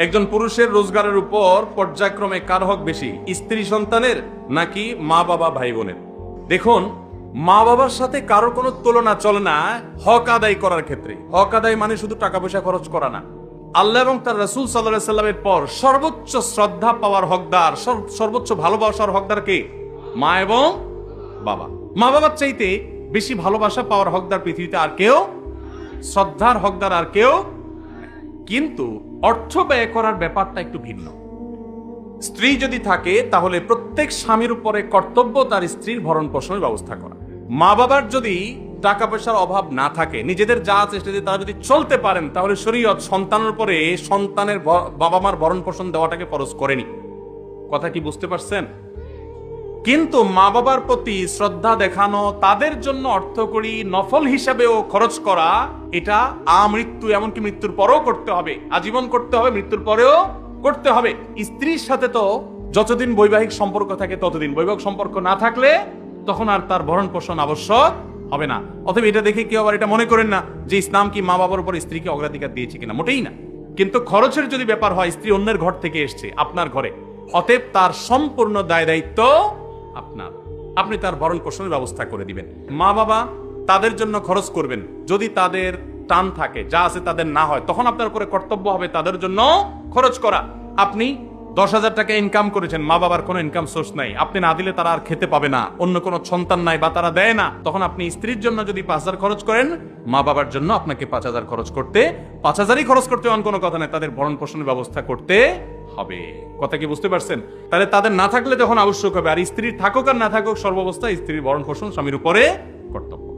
একজন পুরুষের রোজগারের উপর পর্যায়ক্রমে কার হক বেশি, স্ত্রী সন্তানের নাকি মা বাবা ভাই বোনের? দেখুন, মা বাবার সাথে কারো কোনো তুলনা চলে না হক আদায় করার ক্ষেত্রে। হক আদায় মানে শুধু টাকা পয়সা খরচ করা না। আল্লাহ এবং তার রাসূল সাল্লাল্লাহু আলাইহি সাল্লামের পর সর্বোচ্চ শ্রদ্ধা পাওয়ার হকদার, সর্বোচ্চ ভালোবাসার হকদার কে? মা এবং বাবা। মা বাবার চাইতে বেশি ভালোবাসা পাওয়ার হকদার পৃথিবীতে আর কেউ, শ্রদ্ধার হকদার আর কেউ। কিন্তু অর্থ ব্যয় করার ব্যাপারটা একটু ভিন্ন। স্ত্রী যদি থাকে তাহলে প্রত্যেক স্বামীর উপরে কর্তব্য তার স্ত্রীর ভরণ পোষণের ব্যবস্থা করা। মা বাবার যদি টাকা পয়সার অভাব না থাকে, নিজেদের যা চেষ্টা দিয়ে তারা যদি চলতে পারেন, তাহলে শরীয়ত সন্তানের উপরে সন্তানের বাবা মার ভরণ পোষণ দেওয়াটাকে ফরজ করেনি। কথা কি বুঝতে পারছেন? কিন্তু মা বাবার প্রতি শ্রদ্ধা দেখানো, তাদের জন্য অর্থকড়ি নফল হিসাবেও খরচ করা, এটা আমৃত্যু, এমনকি মৃত্যুর পরেও করতে হবে, আজীবন করতে হবে, মৃত্যুর পরেও করতে হবে। স্ত্রীর সাথে তো যতদিন বৈবাহিক সম্পর্ক থাকে ততদিন, বৈবাহিক সম্পর্ক না থাকলে তখন আর তার ভরণ পোষণ আবশ্যক হবে না। অতএব এটা দেখে কেউ আবার এটা মনে করেন না যে ইসলাম কি মা বাবার উপর স্ত্রীকে অগ্রাধিকার দিয়েছে কিনা, মোটেই না। কিন্তু খরচের যদি ব্যাপার হয়, স্ত্রী অন্যের ঘর থেকে এসছে আপনার ঘরে, অতএব তার সম্পূর্ণ দায় দায়িত্ব আপনার, আপনি তার ভরণ পোষণের ব্যবস্থা করে দিবেন। মা বাবা তাদের জন্য খরচ করবেন, যদি তাদের টান থাকে, যা আছে তাদের না হয়, তখন আপনার উপরে কর্তব্য হবে তাদের জন্য খরচ করা। আপনি 10,000 টাকা ইনকাম করেছেন, মা বাবার কোনো ইনকাম সোর্স নাই, আপনি না দিলে তারা আর খেতে পাবে না, অন্য কোনো সন্তান নাই বা তারা দেয় না, তখন আপনি স্ত্রীর জন্য যদি 5,000 খরচ করেন, মা বাবার জন্য আপনাকে 5,000 খরচ করতে, 5,000ই খরচ করতে এমন কোনো কথা নেই, তাদের ভরণ পোষণের ব্যবস্থা করতে হবে। কথা কি বুঝতে পারছেন? তাহলে তাদের না থাকলে তখন আবশ্যক হবে, আর স্ত্রীর থাকুক আর না থাকুক, সর্বাবস্থায় স্ত্রীর ভরণ পোষণ স্বামীর উপরে কর্তব্য।